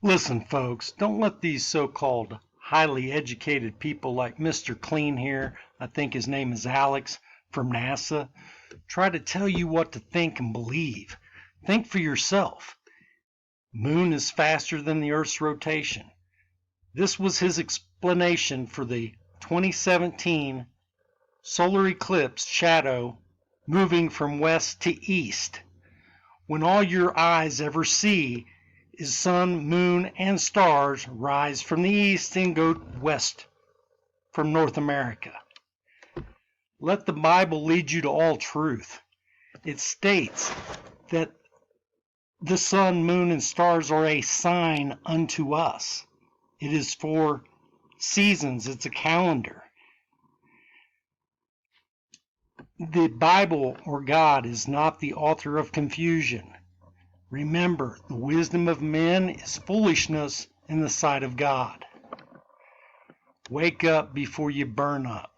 Listen, folks, don't let these so-called highly educated people like Mr. Clean here, I think his name is Alex, from NASA, try to tell you what to think and believe. Think for yourself. Moon is faster than the Earth's rotation. This was his explanation for the 2017 solar eclipse shadow moving from west to east. When all your eyes ever see is sun, moon, and stars rise from the east and go west from North America. Let the Bible lead you to all truth. It states that the sun, moon, and stars are a sign unto us. It is for seasons. It's a calendar. The Bible or God is not the author of confusion. Remember, the wisdom of men is foolishness in the sight of God. Wake up before you burn up.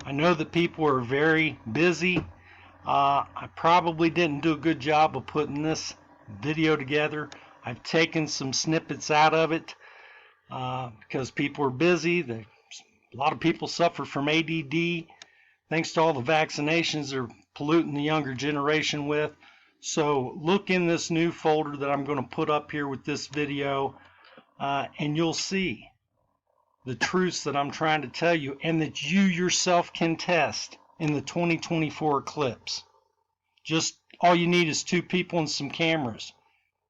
I know that people are very busy. I probably didn't do a good job of putting this video together. I've taken some snippets out of it because people are busy. A lot of people suffer from ADD thanks to all the vaccinations they're polluting the younger generation with. So look in this new folder that I'm going to put up here with this video, and you'll see the truths that I'm trying to tell you and that you yourself can test in the 2024 eclipse. Just all you need is 2 people and some cameras.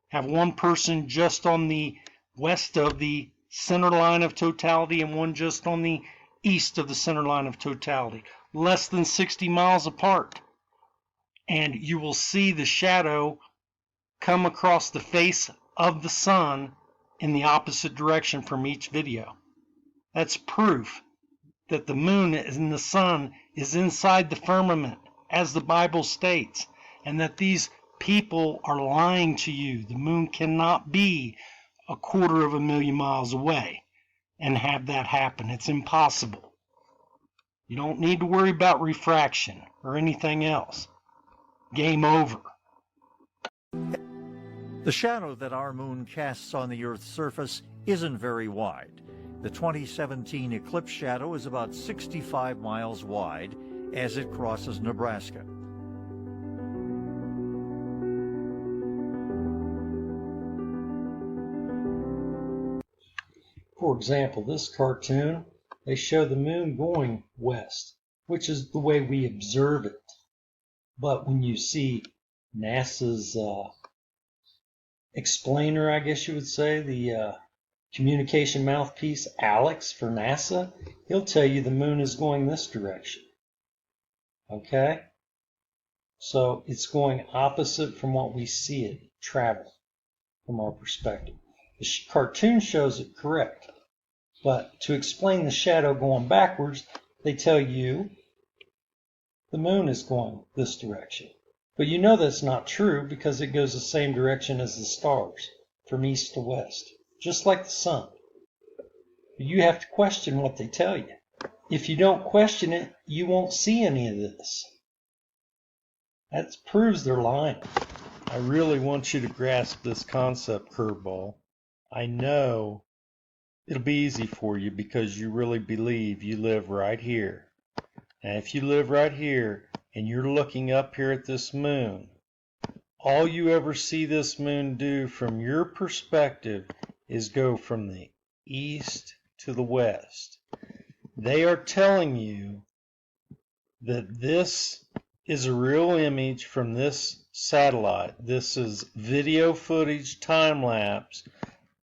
Have one person just on the west of the center line of totality and one just on the east of the center line of totality, less than 60 miles apart. And you will see the shadow come across the face of the sun in the opposite direction from each video. That's proof that the moon and the sun is inside the firmament, as the Bible states, and that these people are lying to you. The moon cannot be 250,000 miles away and have that happen. It's impossible. You don't need to worry about refraction or anything else. Game over. The shadow that our moon casts on the Earth's surface isn't very wide. The 2017 eclipse shadow is about 65 miles wide as it crosses Nebraska. For example, this cartoon, they show the moon going west, which is the way we observe it. But when you see NASA's explainer, I guess you would say, the communication mouthpiece, Alex for NASA, he'll tell you the moon is going this direction. Okay? So it's going opposite from what we see it travel from our perspective. The cartoon shows it correct. But to explain the shadow going backwards, they tell you the moon is going this direction. But you know that's not true because it goes the same direction as the stars, from east to west, just like the sun. But you have to question what they tell you. If you don't question it, you won't see any of this. That proves they're lying. I really want you to grasp this concept, curveball. I know it'll be easy for you because you really believe you live right here. And if you live right here and you're looking up here at this moon, all you ever see this moon do from your perspective is go from the east to the west. They are telling you that this is a real image from this satellite. This is video footage, time lapse.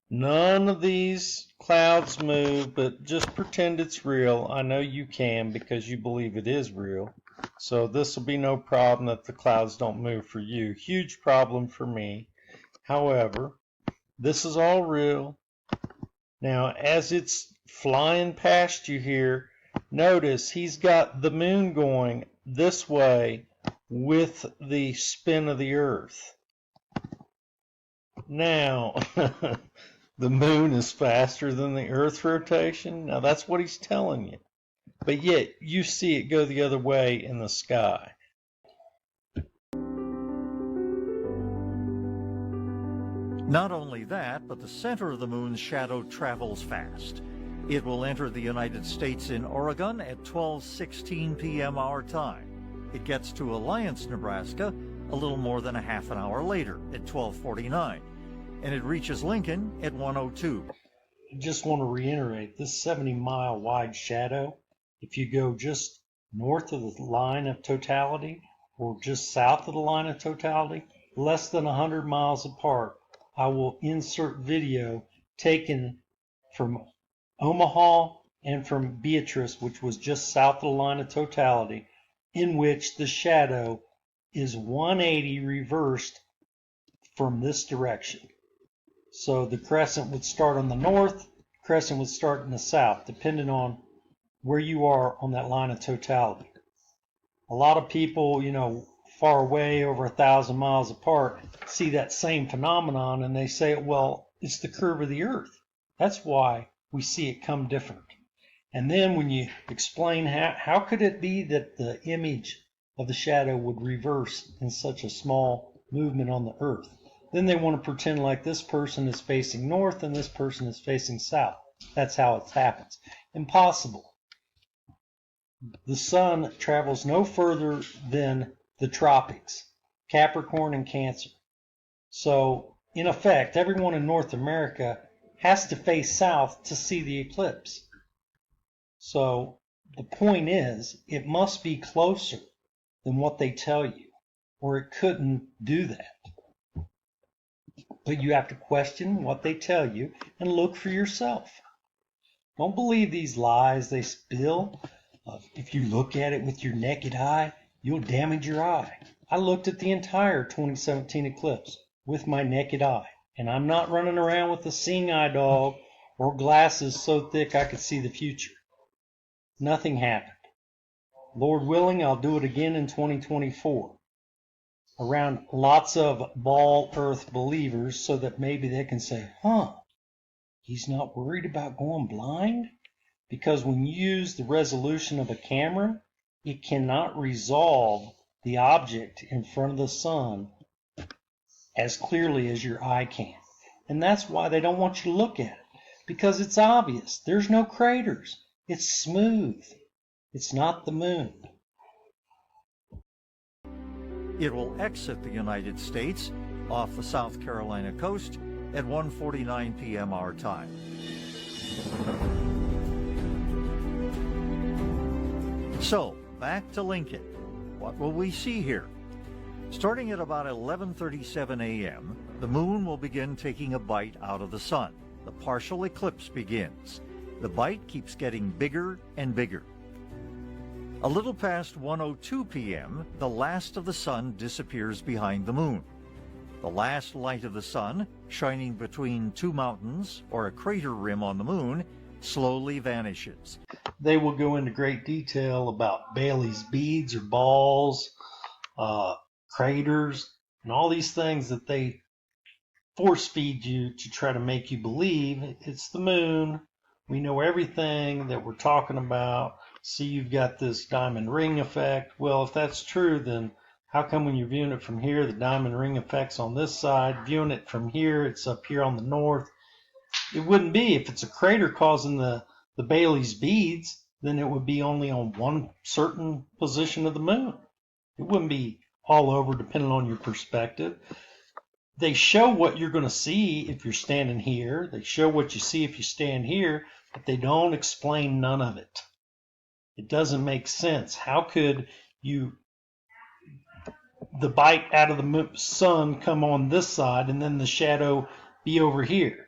None of these clouds move, but just pretend it's real. I know you can because you believe it is real. So this will be no problem that the clouds don't move for you. Huge problem for me. However, this is all real. Now, as it's flying past you here, notice he's got the moon going this way with the spin of the Earth. Now, the moon is faster than the Earth rotation. Now, that's what he's telling you. But yet, you see it go the other way in the sky. Not only that, but the center of the moon's shadow travels fast. It will enter the United States in Oregon at 12:16 p.m. our time. It gets to Alliance, Nebraska a little more than a half an hour later at 12:49, and it reaches Lincoln at 1:02. I just want to reiterate this 70-mile wide shadow. If you go just north of the line of totality or just south of the line of totality, less than 100 miles apart, I will insert video taken from Omaha and from Beatrice, which was just south of the line of totality, in which the shadow is 180 reversed from this direction. So the crescent would start on the north, crescent would start in the south, depending on where you are on that line of totality. A lot of people, far away, over 1,000 miles apart, see that same phenomenon and they say, well, it's the curve of the earth. That's why we see it come different. And then when you explain how could it be that the image of the shadow would reverse in such a small movement on the earth, then they want to pretend like this person is facing north and this person is facing south. That's how it happens. Impossible. The sun travels no further than the tropics, Capricorn and Cancer. So, in effect, everyone in North America has to face south to see the eclipse. So, the point is, it must be closer than what they tell you, or it couldn't do that. But you have to question what they tell you and look for yourself. Don't believe these lies they spill. If you look at it with your naked eye, you'll damage your eye. I looked at the entire 2017 eclipse with my naked eye, and I'm not running around with a seeing eye dog or glasses so thick I could see the future. Nothing happened. Lord willing, I'll do it again in 2024 around lots of ball earth believers so that maybe they can say, he's not worried about going blind? Because when you use the resolution of a camera, it cannot resolve the object in front of the sun as clearly as your eye can. And that's why they don't want you to look at it, because it's obvious. There's no craters. It's smooth. It's not the moon. It will exit the United States off the South Carolina coast at 1:49 p.m. our time. So, back to Lincoln. What will we see here? Starting at about 11:37 a.m., the moon will begin taking a bite out of the sun. The partial eclipse begins. The bite keeps getting bigger and bigger. A little past 1:02 p.m., the last of the sun disappears behind the moon. The last light of the sun, shining between two mountains or a crater rim on the moon, slowly vanishes. They will go into great detail about Bailey's beads or balls, craters, and all these things that they force feed you to try to make you believe it's the moon. We know everything that we're talking about. See, you've got this diamond ring effect. Well, if that's true, then how come when you're viewing it from here, the diamond ring effect's on this side? Viewing it from here, it's up here on the north. It wouldn't be. If it's a crater causing the Bailey's beads, then it would be only on one certain position of the moon. It wouldn't be all over depending on your perspective. They show what you're going to see if you're standing here. They show what you see if you stand here, but they don't explain none of it. It doesn't make sense. How could the bite out of the sun come on this side and then the shadow be over here?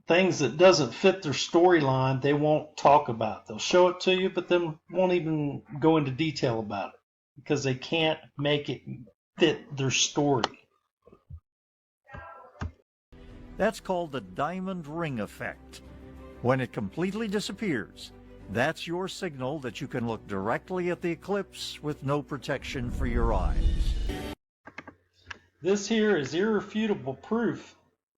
Things that doesn't fit their storyline, they won't talk about. They'll show it to you, but then won't even go into detail about it because they can't make it fit their story. That's called the diamond ring effect. When it completely disappears, that's your signal that you can look directly at the eclipse with no protection for your eyes. This here is irrefutable proof,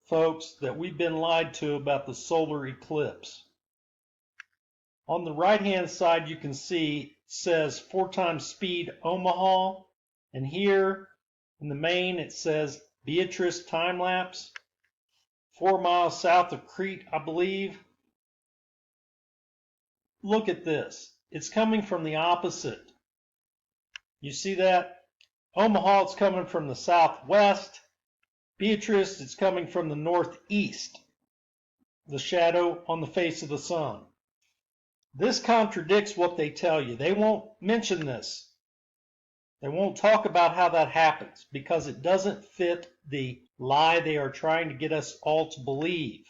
folks, that we've been lied to about the solar eclipse. On the right-hand side, you can see it says 4 times speed Omaha, and here In the main, it says Beatrice time lapse, 4 miles south of Crete, I believe. Look at this. It's coming from the opposite. You see that? Omaha, it's coming from the southwest. Beatrice, it's coming from the northeast. The shadow on the face of the sun. This contradicts what they tell you. They won't mention this. They won't talk about how that happens because it doesn't fit the lie they are trying to get us all to believe.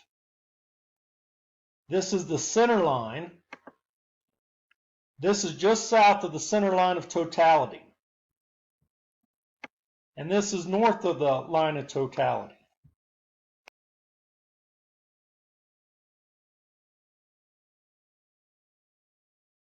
This is the center line. This is just south of the center line of totality. And this is north of the line of totality.